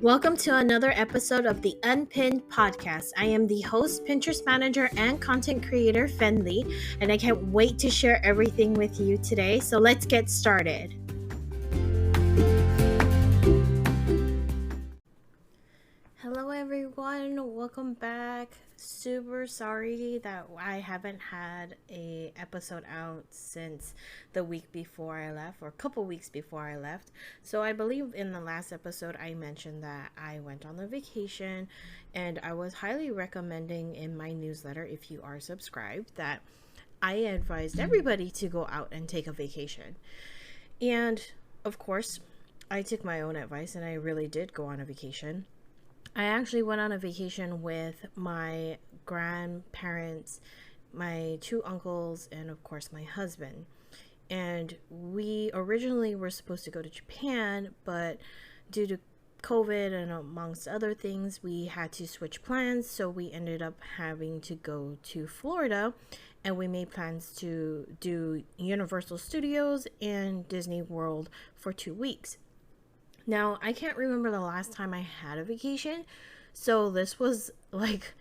Welcome to another episode of the Unpinned Podcast. I am the host, Pinterest manager, and content creator, Fenley, and I can't wait to share everything with you today. So let's get started. Hello, everyone. Welcome back. Super sorry that I haven't had a episode out since the week before I left, or a couple weeks before I left. So I believe in the last episode I mentioned that I went on a vacation, and I was highly recommending in my newsletter, if you are subscribed, that I advised everybody to go out and take a vacation. And of course, I took my own advice and I really did go on a vacation. I actually went on a vacation with my grandparents, my two uncles, and of course my husband. And we originally were supposed to go to Japan, but due to COVID and amongst other things, we had to switch plans. So we ended up having to go to Florida, and we made plans to do Universal Studios and Disney World for 2 weeks. Now, I can't remember the last time I had a vacation, so this was like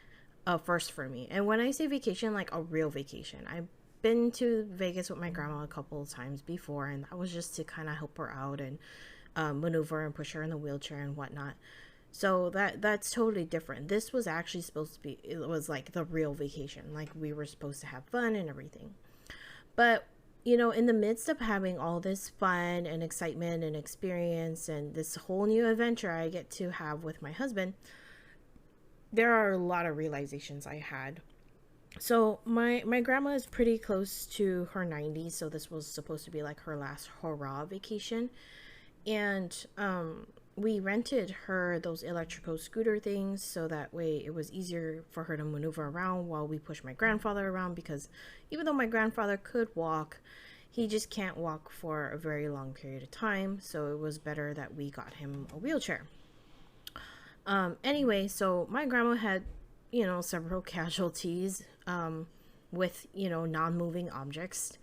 a first for me. And when I say vacation, like a real vacation, I've been to Vegas with my grandma a couple of times before, and that was just to kind of help her out and maneuver and push her in the wheelchair and whatnot. So that's totally different. This was actually supposed to be, it was like the real vacation. Like we were supposed to have fun and everything. But in the midst of having all this fun and excitement and experience and this whole new adventure I get to have with my husband, there are a lot of realizations I had. So my grandma is pretty close to her 90s, so this was supposed to be like her last hurrah vacation. And we rented her those electrical scooter things so that way it was easier for her to maneuver around while we push my grandfather around, because even though my grandfather could walk, he just can't walk for a very long period of time. So it was better that we got him a wheelchair. Anyway, so my grandma had, several casualties with, non-moving objects.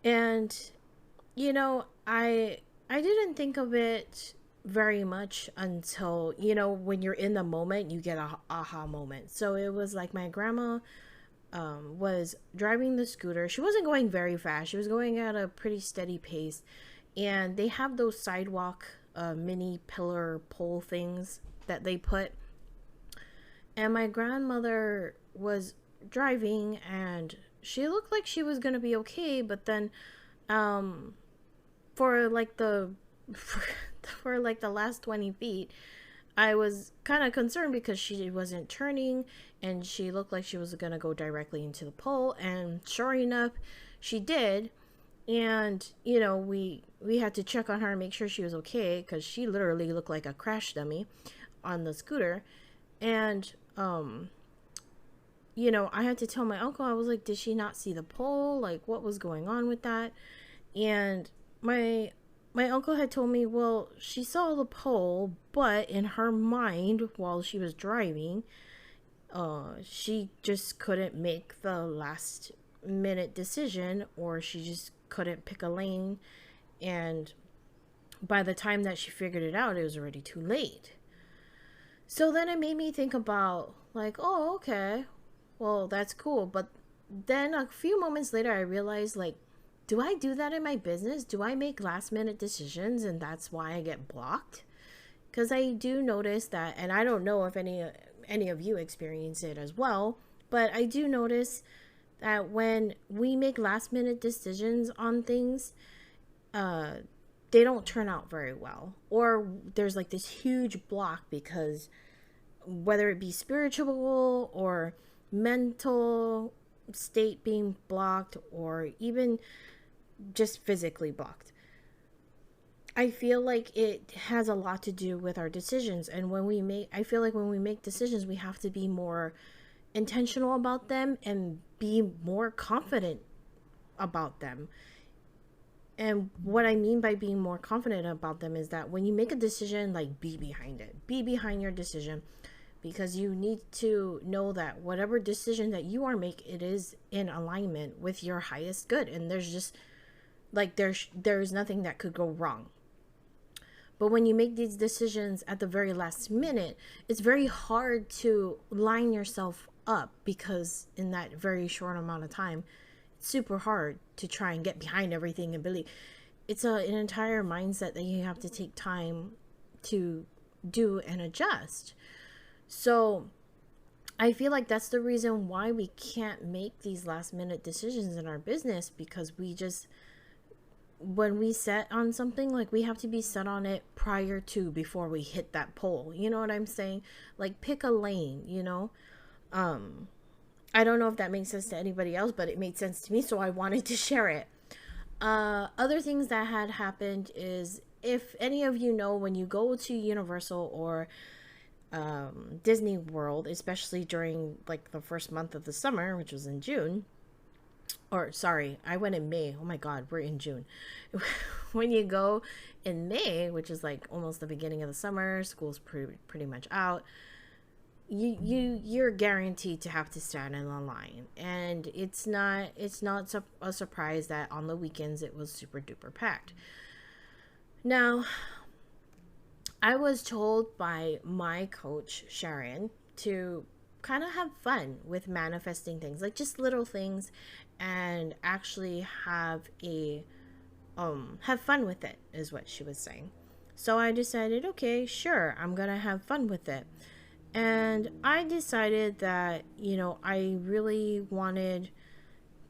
And, I didn't think of it very much until, when you're in the moment, you get a aha moment. So it was like my grandma was driving the scooter. She wasn't going very fast. She was going at a pretty steady pace. And they have those sidewalk mini pillar pole things that they put. And my grandmother was driving and she looked like she was going to be okay. But then for like the for like the last 20 feet, I was kind of concerned because she wasn't turning and she looked like she was going to go directly into the pole, and sure enough she did. And we had to check on her and make sure she was okay, because she literally looked like a crash dummy on the scooter. And I had to tell my uncle, I was like, did she not see the pole? Like, what was going on with that? And my uncle had told me, well, she saw the pole, but in her mind while she was driving, she just couldn't make the last minute decision, or she just couldn't pick a lane. And by the time that she figured it out, it was already too late. So then it made me think about, like, oh, okay, well, that's cool. But then a few moments later, I realized, like, do I do that in my business? Do I make last minute decisions and that's why I get blocked? Because I do notice that, and I don't know if any of you experience it as well, but I do notice that when we make last minute decisions on things, they don't turn out very well. Or there's like this huge block because whether it be spiritual or mental state being blocked, or even just physically blocked, I feel like it has a lot to do with our decisions. And I feel like when we make decisions, we have to be more intentional about them and be more confident about them. And what I mean by being more confident about them is that when you make a decision, like, be behind it. Be behind your decision, because you need to know that whatever decision that you are making, it is in alignment with your highest good. And there's just like there's nothing that could go wrong. But when you make these decisions at the very last minute, it's very hard to line yourself up, because in that very short amount of time, it's super hard to try and get behind everything and believe. It's an entire mindset that you have to take time to do and adjust. So I feel like that's the reason why we can't make these last minute decisions in our business, because we just, when we set on something, like, we have to be set on it prior to, before we hit that pole. You know what I'm saying? Like, pick a lane, you know? I don't know if that makes sense to anybody else, but it made sense to me, so I wanted to share it. Other things that had happened is, if any of you know, when you go to Universal or Disney World, especially during like the first month of the summer, which was in June, or sorry, I went in May. Oh my God, we're in June. When you go in May, which is like almost the beginning of the summer, school's pretty much out, you're guaranteed to have to stand in a line, and it's not a surprise that on the weekends it was super duper packed. Now, I was told by my coach Sharon to kind of have fun with manifesting things, like just little things, and actually have fun with it, is what she was saying. So I decided, okay, sure, I'm gonna have fun with it. And I decided that, I really wanted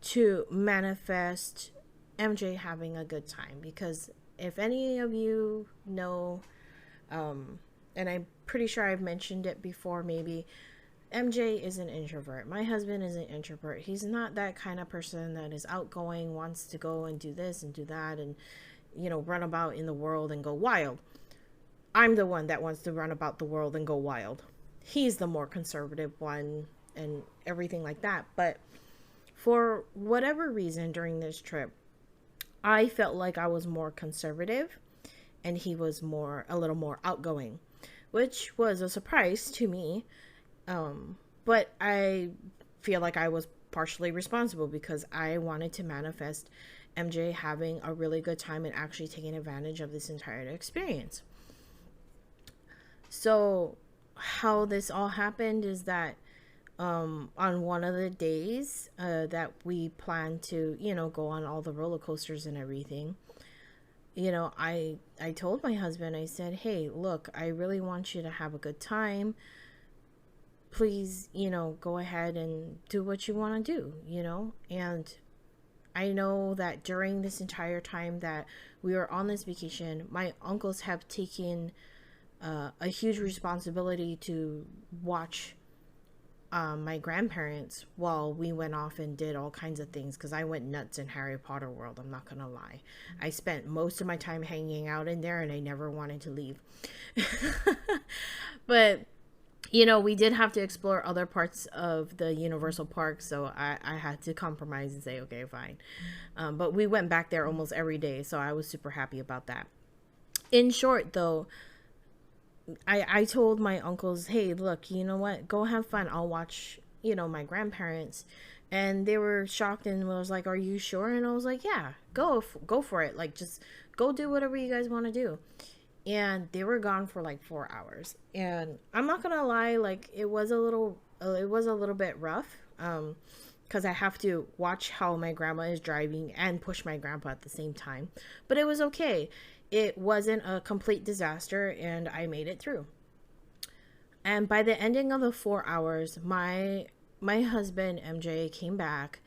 to manifest MJ having a good time, because if any of you know, and I'm pretty sure I've mentioned it before, maybe, MJ is an introvert. My husband is an introvert. He's not that kind of person that is outgoing, wants to go and do this and do that, and, run about in the world and go wild. I'm the one that wants to run about the world and go wild. He's the more conservative one and everything like that. But for whatever reason during this trip, I felt like I was more conservative and he was a little more outgoing, which was a surprise to me. But I feel like I was partially responsible, because I wanted to manifest MJ having a really good time and actually taking advantage of this entire experience. So how this all happened is that on one of the days that we planned to, go on all the roller coasters and everything, I told my husband, I said, hey, look, I really want you to have a good time. Please, go ahead and do what you want to do, and I know that during this entire time that we were on this vacation, my uncles have taken a huge responsibility to watch my grandparents while we went off and did all kinds of things, because I went nuts in Harry Potter world. I'm not gonna lie. I spent most of my time hanging out in there and I never wanted to leave. But we did have to explore other parts of the Universal Park, so I had to compromise and say, okay, fine. But we went back there almost every day, so I was super happy about that. In short, though, I told my uncles, hey, look, you know what? Go have fun. I'll watch, my grandparents. And they were shocked and was like, are you sure? And I was like, yeah, go for it. Like, just go do whatever you guys want to do. And they were gone for like 4 hours. And I'm not going to lie, like, it was a little bit rough. Because I have to watch how my grandma is driving and push my grandpa at the same time. But it was okay. It wasn't a complete disaster, and I made it through. And by the ending of the 4 hours, my husband, MJ, came back,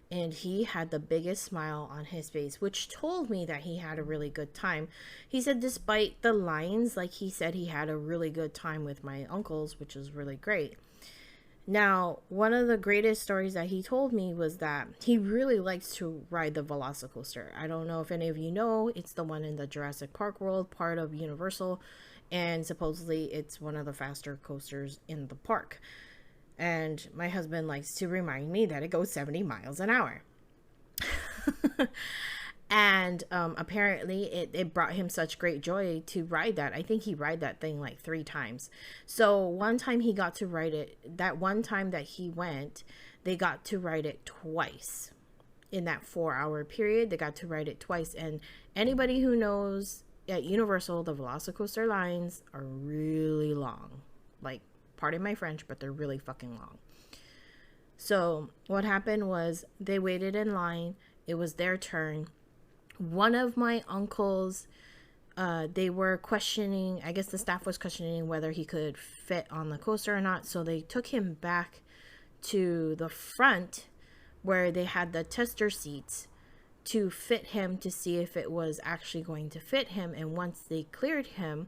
and he had the biggest smile on his face, which told me that he had a really good time. He said despite the lines, like, he said he had a really good time with my uncles, which was really great. Now, one of the greatest stories that he told me was that he really likes to ride the Velocicoaster. I don't know if any of you know, it's the one in the Jurassic Park world, part of Universal, and supposedly it's one of the faster coasters in the park. And my husband likes to remind me that it goes 70 miles an hour. And apparently it brought him such great joy to ride that. I think he ride that thing like 3 times. So one time he got to ride it, that one time that he went, they got to ride it twice. In that 4 hour period, they got to ride it twice. And anybody who knows at Universal, the Velocicoaster lines are really long. Like, pardon my French, but they're really fucking long. So what happened was they waited in line. It was their turn. One of my uncles, they were questioning, I guess the staff was questioning whether he could fit on the coaster or not. So they took him back to the front where they had the tester seats to fit him to see if it was actually going to fit him. And once they cleared him,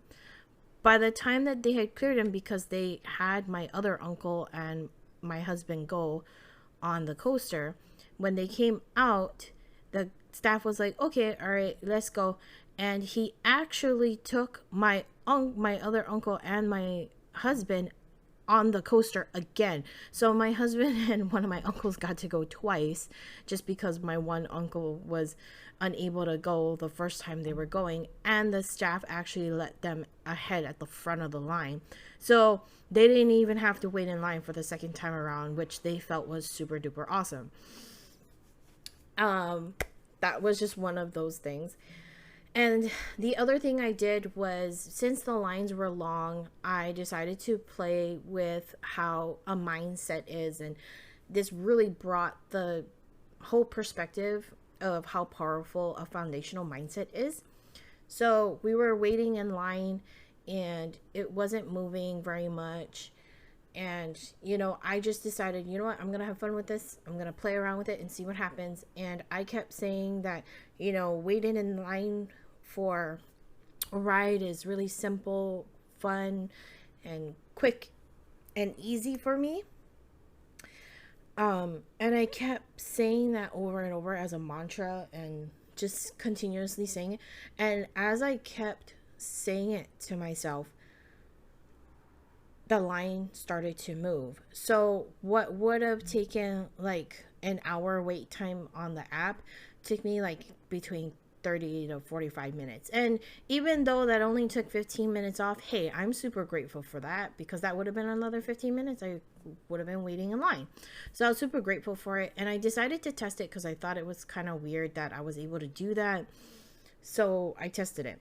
by the time that they had cleared him, because they had my other uncle and my husband go on the coaster, when they came out, the staff was like, okay, all right, let's go. And he actually took my other uncle and my husband on the coaster again. So my husband and one of my uncles got to go twice, just because my one uncle was unable to go the first time they were going, and the staff actually let them ahead at the front of the line. So they didn't even have to wait in line for the second time around, which they felt was super duper awesome. That was just one of those things. And the other thing I did was, since the lines were long, I decided to play with how a mindset is. And this really brought the whole perspective of how powerful a foundational mindset is. So we were waiting in line and it wasn't moving very much. And, I just decided, you know what, I'm going to have fun with this. I'm going to play around with it and see what happens. And I kept saying that, waiting in line for a ride is really simple, fun, and quick and easy for me. And I kept saying that over and over as a mantra and just continuously saying it. And as I kept saying it to myself, the line started to move. So what would have taken like an hour wait time on the app took me like between 30 to 45 minutes. And even though that only took 15 minutes off, hey, I'm super grateful for that, because that would have been another 15 minutes I would have been waiting in line. So I was super grateful for it. And I decided to test it because I thought it was kind of weird that I was able to do that. So I tested it.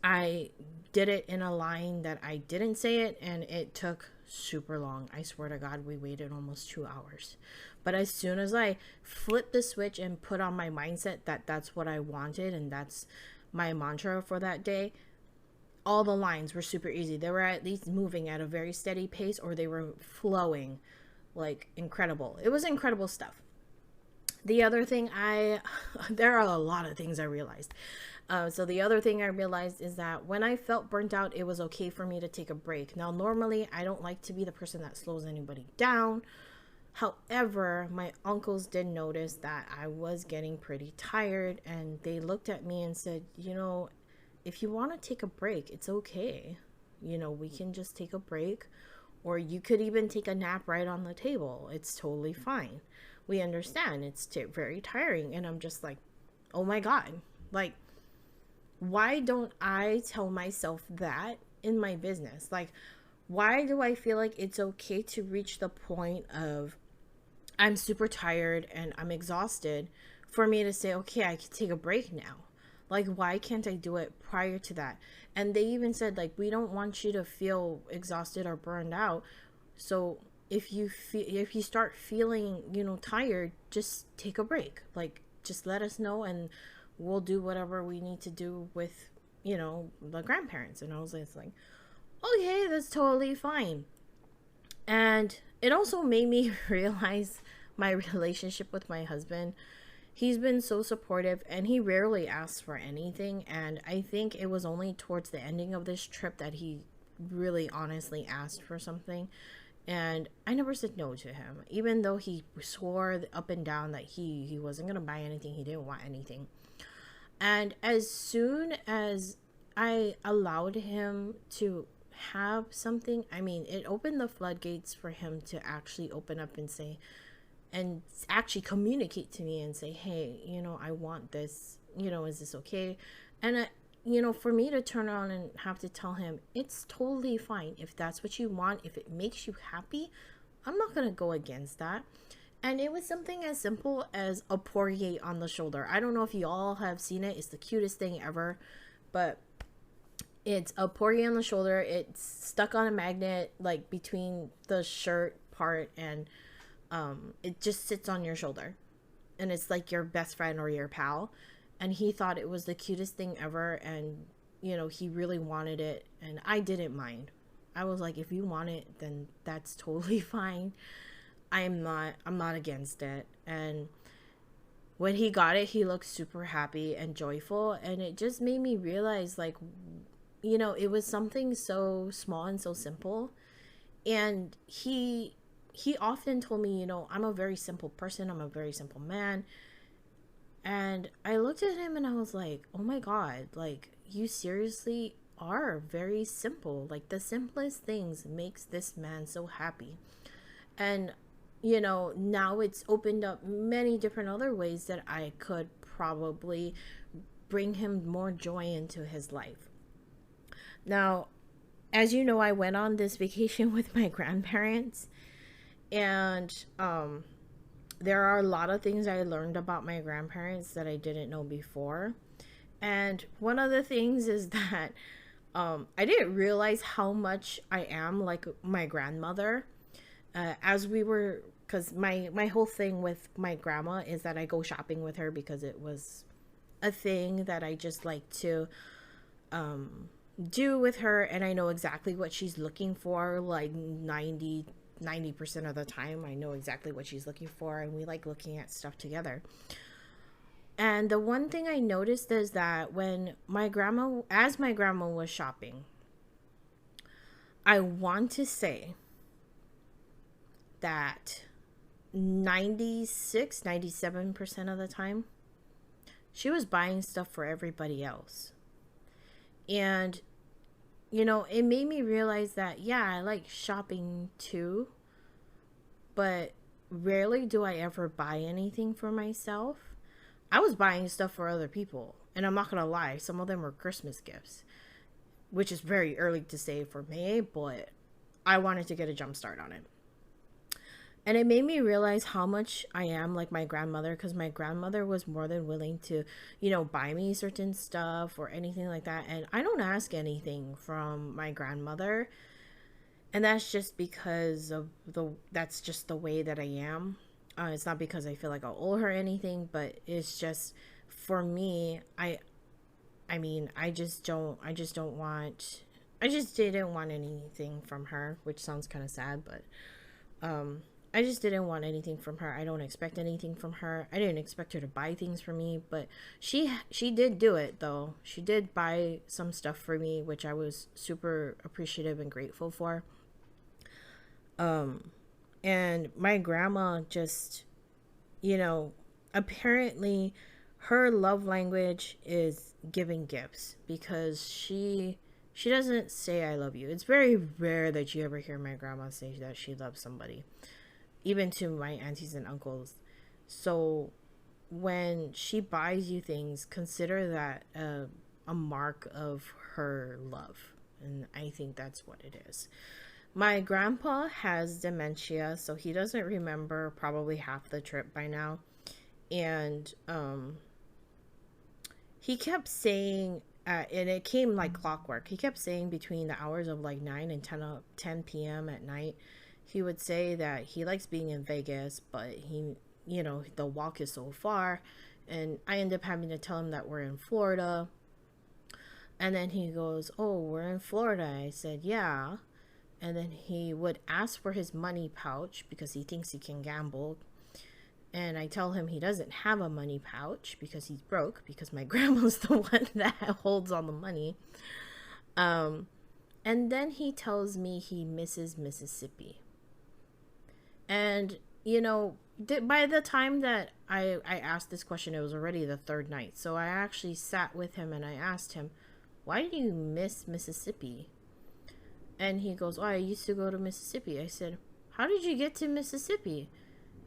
I did it in a line that I didn't say it, and it took super long. I swear to God, we waited almost 2 hours. But as soon as I flipped the switch and put on my mindset that that's what I wanted and that's my mantra for that day, all the lines were super easy. They were at least moving at a very steady pace, or they were flowing like incredible. It was incredible stuff. The other thing there are a lot of things I realized. So the other thing I realized is that when I felt burnt out, it was okay for me to take a break. Now, normally I don't like to be the person that slows anybody down. However, my uncles did notice that I was getting pretty tired, and they looked at me and said, if you want to take a break, it's okay. We can just take a break, or you could even take a nap right on the table. It's totally fine. We understand it's very tiring. And I'm just like, oh my God, like, why don't I tell myself that in my business? Like, why do I feel like it's okay to reach the point of I'm super tired and I'm exhausted for me to say, okay, I can take a break now? Like, why can't I do it prior to that? And they even said, like, we don't want you to feel exhausted or burned out. So if you start feeling, tired, just take a break. Like, just let us know and we'll do whatever we need to do with, the grandparents. And I was like, okay, that's totally fine. And it also made me realize my relationship with my husband. He's been so supportive and he rarely asks for anything. And I think it was only towards the ending of this trip that he really honestly asked for something. And I never said no to him, even though he swore up and down that he wasn't going to buy anything. He didn't want anything. And as soon as I allowed him to have something, I mean, it opened the floodgates for him to actually open up and say, and actually communicate to me and say, hey, I want this, is this okay? And, for me to turn around and have to tell him, it's totally fine. If that's what you want, if it makes you happy, I'm not going to go against that. And it was something as simple as a Poirier on the shoulder. I don't know if you all have seen it. It's the cutest thing ever. but it's a porgy on the shoulder. It's stuck on a magnet, like between the shirt part, and it just sits on your shoulder. And it's like your best friend or your pal. And he thought it was the cutest thing ever. And, he really wanted it. And I didn't mind. I was like, if you want it, then that's totally fine. I'm not against it. And when he got it, he looked super happy and joyful. And it just made me realize, like, it was something so small and so simple. And he often told me, I'm a very simple person, I'm a very simple man. And I looked at him and I was like, oh my God, like, you seriously are very simple. Like, the simplest things makes this man so happy. And now it's opened up many different other ways that I could probably bring him more joy into his life. Now, as you know, I went on this vacation with my grandparents, and there are a lot of things I learned about my grandparents that I didn't know before. And one of the things is that I didn't realize how much I am like my grandmother. As we were, because my whole thing with my grandma is that I go shopping with her because it was a thing that I just like to do with her, and I know exactly what she's looking for. Like 90% of the time I know exactly what she's looking for, and we like looking at stuff together. And the one thing I noticed is that as my grandma was shopping, I want to say that 97% of the time she was buying stuff for everybody else. And it made me realize that, yeah, I like shopping too, but rarely do I ever buy anything for myself. I was buying stuff for other people, and I'm not gonna lie, some of them were Christmas gifts, which is very early to say for me, but I wanted to get a jump start on it. And it made me realize how much I am like my grandmother, because my grandmother was more than willing to, buy me certain stuff or anything like that. And I don't ask anything from my grandmother. And that's just because that's just the way that I am. It's not because I feel like I'll owe her anything, but it's just for me, I mean, I just don't want, I just didn't want anything from her, which sounds kind of sad, but, I just didn't want anything from her. I don't expect anything from her. I didn't expect her to buy things for me, but she did do it though. She did buy some stuff for me, which I was super appreciative and grateful for. And my grandma just, apparently her love language is giving gifts, because she doesn't say I love you. It's very rare that you ever hear my grandma say that she loves somebody, even to my aunties and uncles. So when she buys you things, consider that a mark of her love. And I think that's what it is. My grandpa has dementia, so he doesn't remember probably half the trip by now. And he kept saying, and it came like clockwork, he kept saying between the hours of like 9 and 10 p.m. at night, he would say that he likes being in Vegas, but the walk is so far. And I end up having to tell him that we're in Florida. And then he goes, oh, we're in Florida. I said, yeah. And then he would ask for his money pouch because he thinks he can gamble. And I tell him he doesn't have a money pouch because he's broke, because my grandma's the one that holds all the money. And then he tells me he misses Mississippi. And, by the time that I asked this question, it was already the third night. So I actually sat with him and I asked him, why do you miss Mississippi? And he goes, oh, I used to go to Mississippi. I said, how did you get to Mississippi?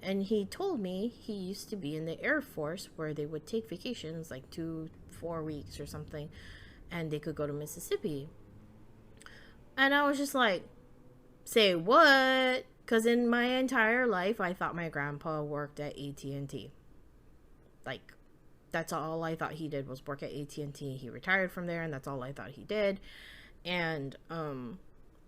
And he told me he used to be in the Air Force, where they would take vacations like 4 weeks or something, and they could go to Mississippi. And I was just like, say what? Because in my entire life, I thought my grandpa worked at AT&T. Like, That's all I thought he did was work at AT&T. He retired from there, and that's all I thought he did. And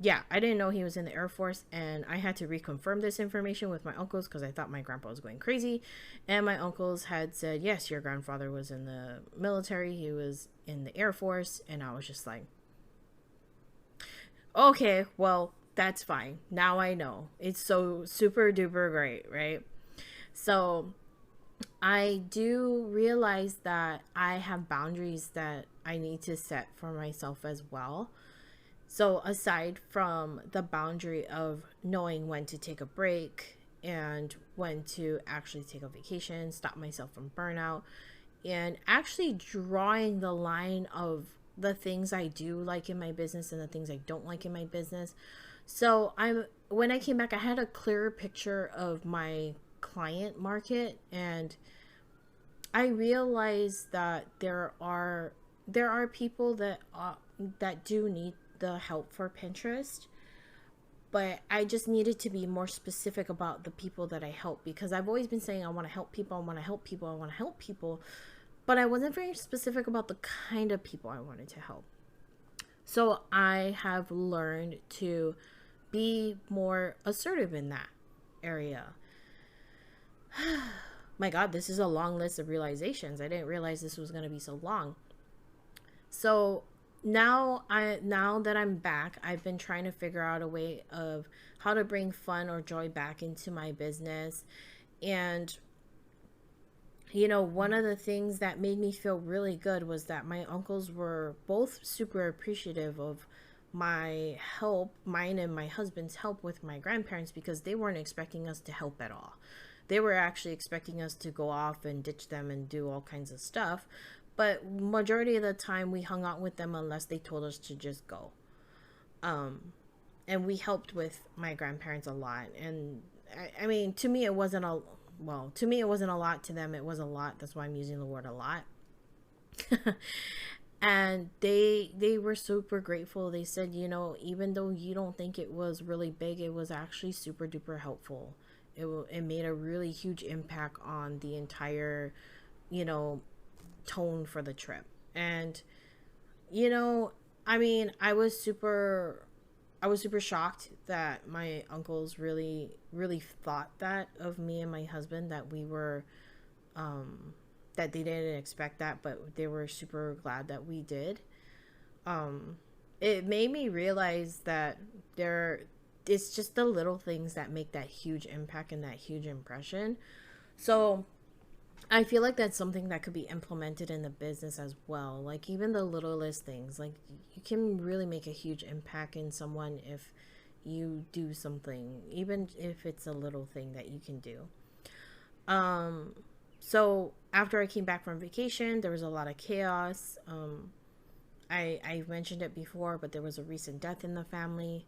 yeah, I didn't know he was in the Air Force, and I had to reconfirm this information with my uncles because I thought my grandpa was going crazy. And my uncles had said, yes, your grandfather was in the military, he was in the Air Force. And I was just like, okay, well, that's fine. Now I know. It's so super duper great, right? So I do realize that I have boundaries that I need to set for myself as well. So, aside from the boundary of knowing when to take a break and when to actually take a vacation, stop myself from burnout, and actually drawing the line of the things I do like in my business and the things I don't like in my business. So, when I came back, I had a clearer picture of my client market, and I realized that there are people that do need the help for Pinterest, but I just needed to be more specific about the people that I help, because I've always been saying I want to help people, I want to help people, I want to help people, but I wasn't very specific about the kind of people I wanted to help. So I have learned to be more assertive in that area. My God, this is a long list of realizations. I didn't realize this was going to be so long. So now that I'm back, I've been trying to figure out a way of how to bring fun or joy back into my business. And one of the things that made me feel really good was that my uncles were both super appreciative of my help, mine and my husband's help with my grandparents, because they weren't expecting us to help at all. They were actually expecting us to go off and ditch them and do all kinds of stuff. But majority of the time we hung out with them unless they told us to just go. And we helped with my grandparents a lot. And I mean, to me it wasn't a lot. To them it was a lot. That's why I'm using the word a lot. And they were super grateful. They said, even though you don't think it was really big, it was actually super duper helpful. It made a really huge impact on the entire, tone for the trip. And I mean, I was super shocked that my uncles really really thought that of me and my husband, that we were that they didn't expect that, but they were super glad that we did. It made me realize that it's just the little things that make that huge impact and that huge impression. So I feel like that's something that could be implemented in the business as well. Like, even the littlest things, like, you can really make a huge impact in someone if you do something, even if it's a little thing that you can do. So after I came back from vacation, there was a lot of chaos. I mentioned it before, but there was a recent death in the family.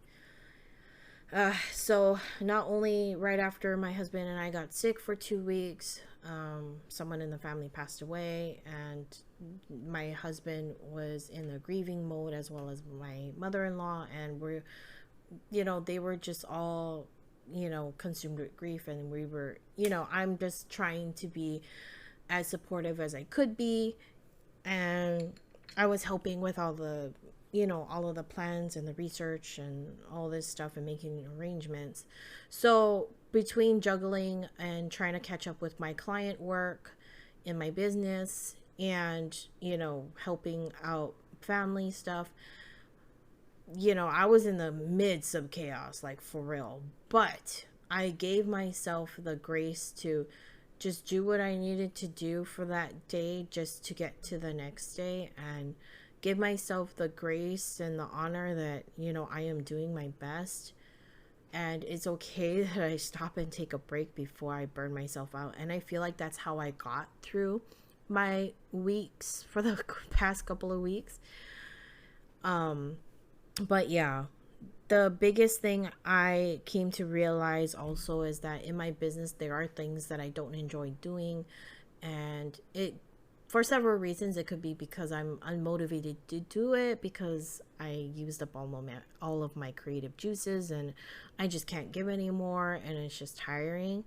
So not only right after my husband and I got sick for 2 weeks, someone in the family passed away, and my husband was in the grieving mode, as well as my mother-in-law, and they were just all, consumed with grief. And we were, I'm just trying to be as supportive as I could be. And I was helping with all of the plans and the research and all this stuff and making arrangements. So between juggling and trying to catch up with my client work in my business and, helping out family stuff, I was in the midst of chaos, like, for real. But I gave myself the grace to just do what I needed to do for that day, just to get to the next day, and give myself the grace and the honor that, I am doing my best. And it's okay that I stop and take a break before I burn myself out. And I feel like that's how I got through my weeks for the past couple of weeks. But yeah, the biggest thing I came to realize also is that in my business, there are things that I don't enjoy doing. And for several reasons. It could be because I'm unmotivated to do it, because I used up all of my creative juices and I just can't give anymore, and it's just tiring.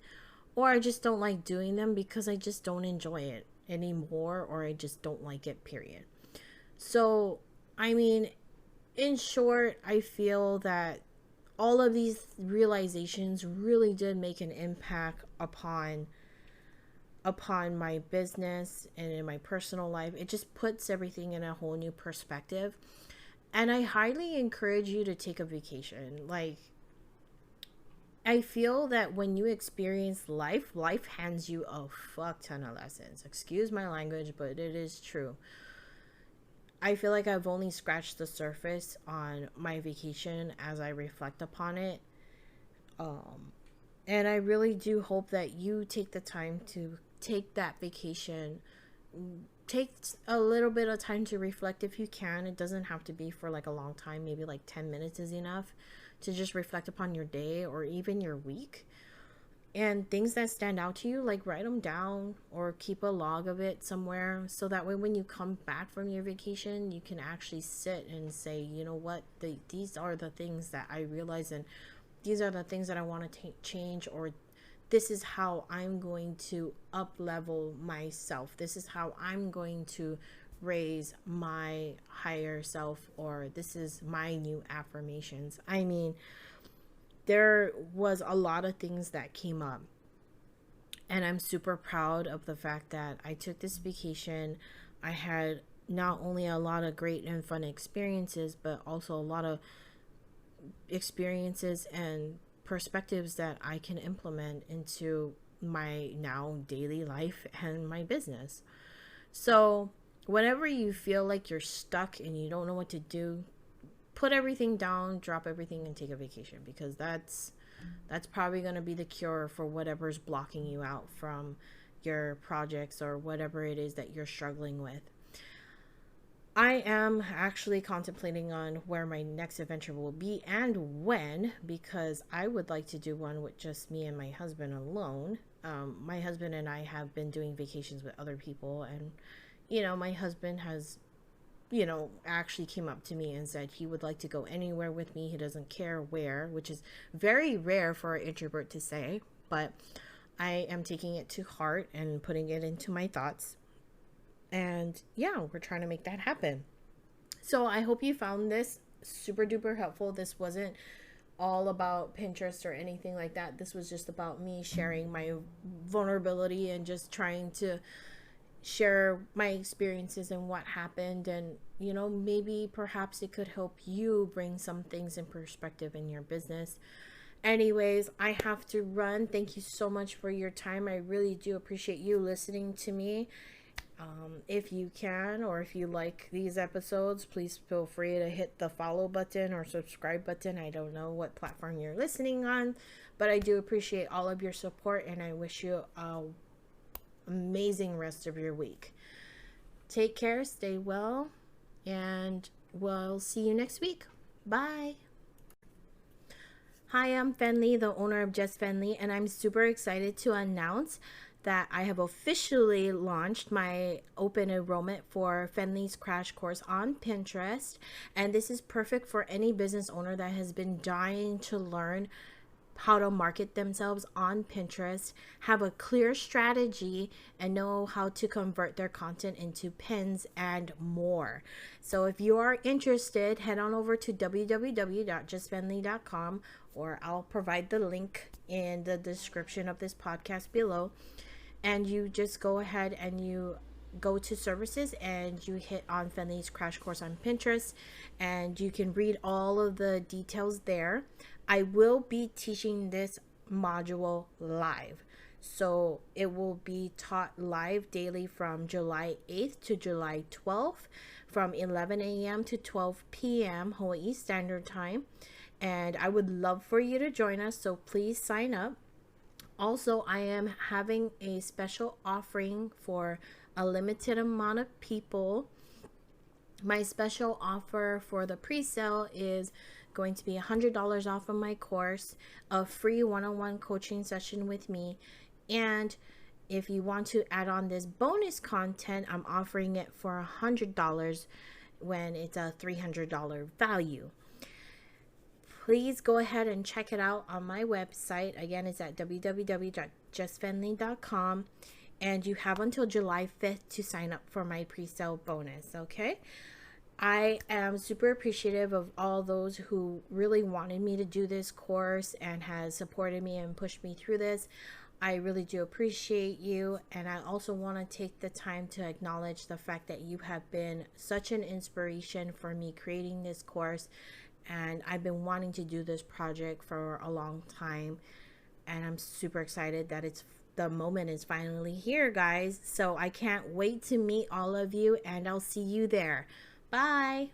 Or I just don't like doing them because I just don't enjoy it. anymore, or I just don't like it, period. So, I mean, in short, I feel that all of these realizations really did make an impact upon my business and in my personal life. It just puts everything in a whole new perspective. And I highly encourage you to take a vacation. Like, I feel that when you experience life, life hands you a fuck ton of lessons. Excuse my language, but it is true. I feel like I've only scratched the surface on my vacation as I reflect upon it. Um, and I really do hope that you take the time to take that vacation. Take a little bit of time to reflect if you can. It doesn't have to be for like a long time. Maybe like 10 minutes is enough to just reflect upon your day or even your week. And things that stand out to you, like write them down or keep a log of it somewhere, so that way when you come back from your vacation, you can actually sit and say, you know what, these are the things that I realize, and these are the things that I want to change, or this is how I'm going to up level myself. This is how I'm going to raise my higher self, or this is my new affirmations. I mean, there was a lot of things that came up, and I'm super proud of the fact that I took this vacation. I had not only a lot of great and fun experiences, but also a lot of experiences and perspectives that I can implement into my now daily life and my business. So, whenever you feel like you're stuck and you don't know what to do, put everything down, drop everything, and take a vacation, because that's probably going to be the cure for whatever's blocking you out from your projects or whatever it is that you're struggling with. I am actually contemplating on where my next adventure will be and when, because I would like to do one with just me and my husband alone. My husband and I have been doing vacations with other people, and my husband has actually came up to me and said he would like to go anywhere with me. He doesn't care where, which is very rare for an introvert to say, but I am taking it to heart and putting it into my thoughts. And yeah, we're trying to make that happen. So I hope you found this super duper helpful. This wasn't all about Pinterest or anything like that. This was just about me sharing my vulnerability and just trying to share my experiences and what happened, and maybe perhaps it could help you bring some things in perspective in your business. Anyways, I have to run. Thank you so much for your time. I really do appreciate you listening to me. If you can, or if you like these episodes, please feel free to hit the follow button or subscribe button. I don't know what platform you're listening on, but I do appreciate all of your support, and I wish you a amazing rest of your week. Take care, stay well, and we'll see you next week. Bye. Hi, I'm Fenley, the owner of Just Fenley, and I'm super excited to announce that I have officially launched my open enrollment for Fenley's Crash Course on Pinterest. And this is perfect for any business owner that has been dying to learn how to market themselves on Pinterest, have a clear strategy, and know how to convert their content into pins and more. So if you are interested, head on over to www.justfenley.com, or I'll provide the link in the description of this podcast below. And you just go ahead and you go to services and you hit on Fenley's Crash Course on Pinterest, and you can read all of the details there. I will be teaching this module live. So it will be taught live daily from July 8th to July 12th from 11 a.m. to 12 p.m. Hawaii Standard Time. And I would love for you to join us, so please sign up. Also, I am having a special offering for a limited amount of people. My special offer for the pre-sale is going to be $100 off of my course, a free one-on-one coaching session with me, and if you want to add on this bonus content, I'm offering it for $100 when it's a $300 value. Please go ahead and check it out on my website. Again, it's at www.justfenley.com. and you have until July 5th to sign up for my pre-sale bonus, okay? I am super appreciative of all those who really wanted me to do this course and has supported me and pushed me through this. I really do appreciate you, and I also want to take the time to acknowledge the fact that you have been such an inspiration for me creating this course, and I've been wanting to do this project for a long time, and I'm super excited that the moment is finally here, guys. So I can't wait to meet all of you, and I'll see you there. Bye.